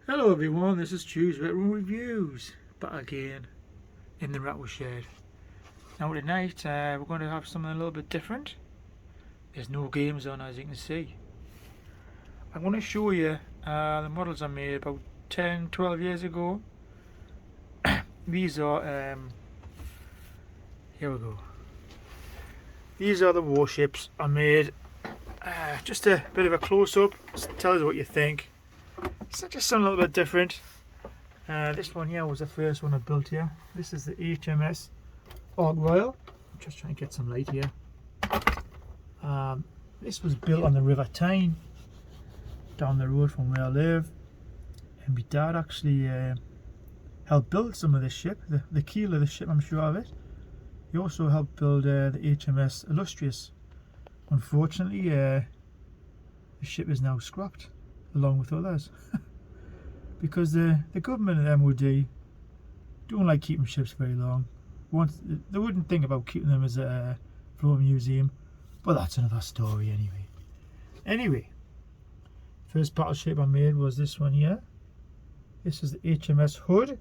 Hello everyone, this is Stu's Veteran Reviews, back again in the rattle shed. Now tonight we're going to have something a little bit different. There's no games on, as you can see. I'm going to show you the models I made about 10-12 years ago. These are, here we go. These are the warships I made. Just a bit of a close-up, tell us what you think. So just something a little bit different. This one here was the first one I built here. This is the Hms Fog Royal. I'm just trying to get some light here. This was built on the River Tyne, down the road from where I live. And my dad actually helped build some of this ship, the keel of the ship, I'm sure of it. He also helped build the Hms Illustrious. Unfortunately, the ship is now scrapped, along with others, because the government and the MOD don't like keeping ships very long. They wouldn't think about keeping them as a floating museum, but that's another story anyway. First battleship I made was this one here. This is the HMS Hood.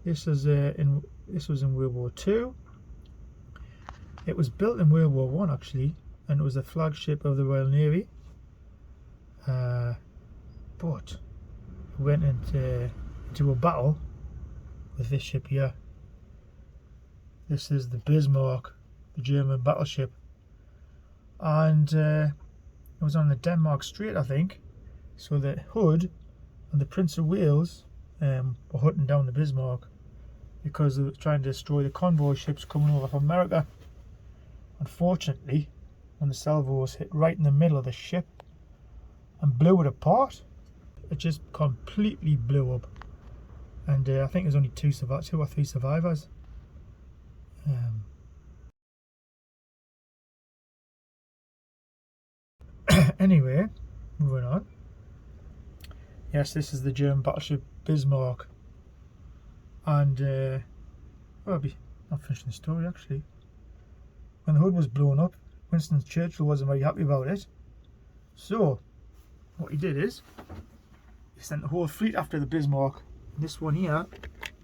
This was in World War II. It was built in World War I actually, and it was the flagship of the Royal Navy. But went into a battle with this ship here. This is the Bismarck, the German battleship, and it was on the Denmark Strait, I think. So the Hood and the Prince of Wales were hunting down the Bismarck because they were trying to destroy the convoy ships coming over from America. Unfortunately, when the salvos hit right in the middle of the ship and blew it apart, it just completely blew up, and I think there's only two or three survivors. Anyway, moving on. Yes, this is the German battleship Bismarck, and well, I'm finishing the story actually. When the Hood was blown up, Winston Churchill wasn't very happy about it, so what he did is he sent the whole fleet after the Bismarck. This one here,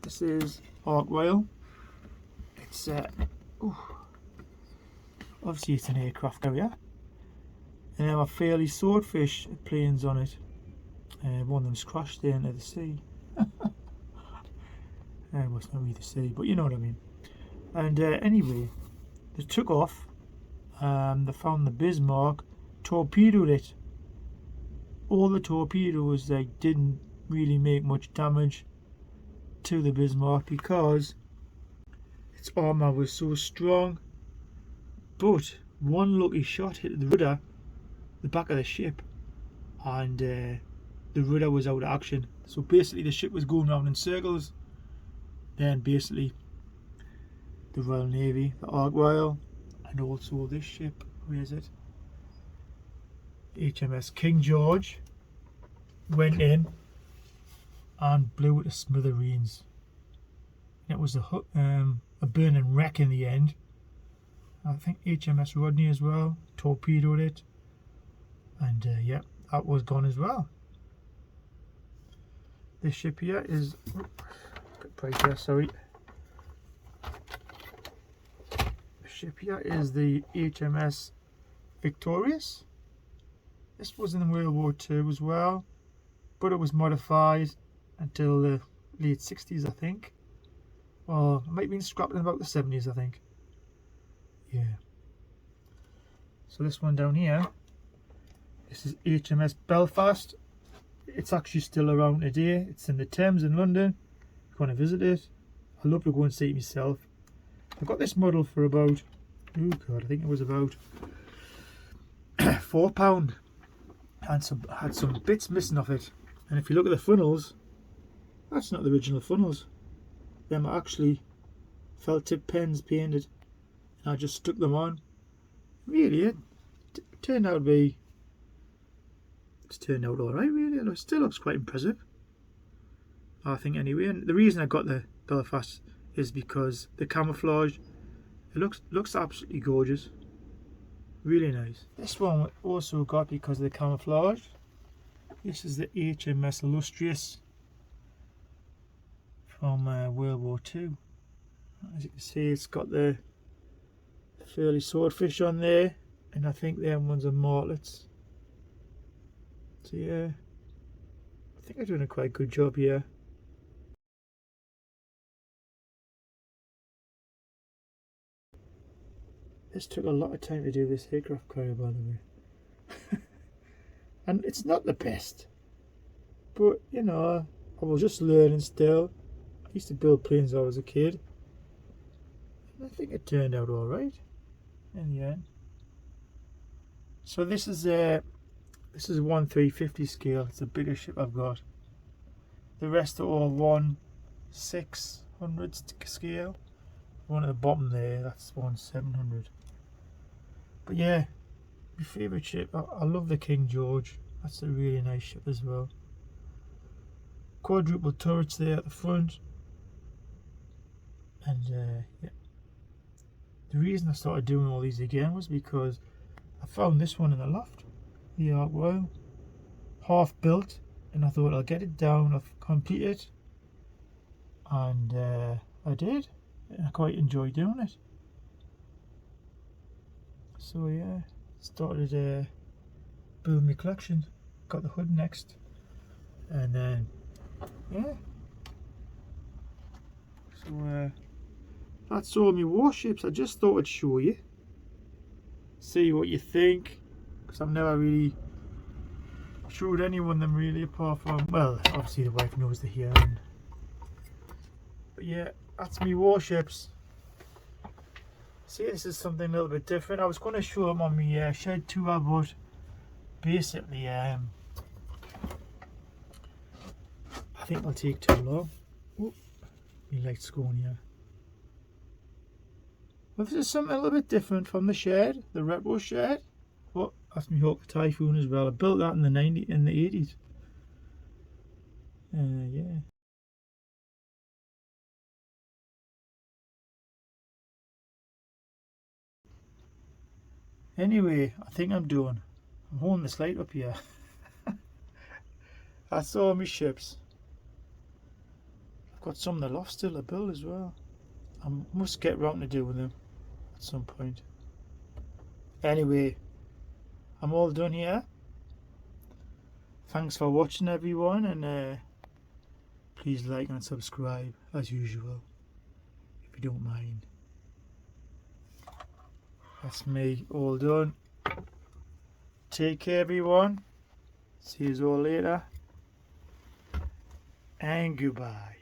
this is Fog Royal. It's obviously it's an aircraft carrier, and there are fairly swordfish planes on it. One of them's crashed into the sea. Well, it's not really the sea, but you know what I mean. And anyway, they took off. They found the Bismarck torpedoed it. All the torpedoes, they didn't really make much damage to the Bismarck because its armour was so strong, but one lucky shot hit the rudder, the back of the ship, and the rudder was out of action. So basically the ship was going round in circles. Then basically the Royal Navy, the Fog Royal, and also this ship, where is it? HMS King George, went in and blew it to smithereens. It was a burning wreck in the end. I think HMS Rodney as well torpedoed it, and yeah, that was gone as well. This ship here is a bit brighter, sorry. The ship here is the Hms Victorious. This was in World War II as well, but it was modified until the late 60s, I think. Well, it might have been scrapped in about the 70s, I think. Yeah. So this one down here, this is Hms Belfast. It's actually still around today. It's in the Thames in London. If you want to visit it, I'd love to go and see it myself. I got this model for about, oh god, I think it was about £4. Had some bits missing off it, and if you look at the funnels, that's not the original funnels. Them are actually felt tip pens painted, and I just stuck them on. Really, it turned out to be. It's turned out all right. Really, it still looks quite impressive, I think. Anyway, and the reason I got the Belfast is because the camouflage. It looks absolutely gorgeous. Really nice. This one also got because of the camouflage. This is the HMS Illustrious from World War II. As you can see, it's got the fairly swordfish on there, and I think them ones are martlets. So yeah, I think they're doing a quite good job here. This took a lot of time to do this aircraft carrier, by the way. And it's not the best, but you know, I was just learning still. I used to build planes when I was a kid, and I think it turned out alright in the end. So this is 1/350 scale. It's the biggest ship I've got. The rest are all 1/600 scale. One at the bottom there, that's 1/700. But yeah, my favourite ship. I love the King George. That's a really nice ship as well. Quadruple turrets there at the front. And yeah, the reason I started doing all these again was because I found this one in the loft, the Ark Royal, half built, and I thought I'll get it down, I'll complete it, and I did. I quite enjoyed doing it. So yeah, started building my collection. Got the hood next, and then yeah. So that's all my warships. I just thought I'd show you, see what you think, because I've never really showed anyone them really, apart from, well, obviously the wife knows they're here. But yeah, that's me warships. See, this is something a little bit different. I was going to show them on my shed tour, but basically I think it'll take too long. Oh, my light's going here. Well, this is something a little bit different from the shed, the retro shed. But that's my Hawker Typhoon as well. I built that in the 80s. Yeah. Anyway, I think I'm done. I'm holding this light up here. That's all my ships. I've got some in the loft still to build as well. I must get round to doing them at some point. Anyway, I'm all done here. Thanks for watching, everyone, and please like and subscribe as usual, if you don't mind. That's me all done. Take care, everyone. See you all later, and goodbye.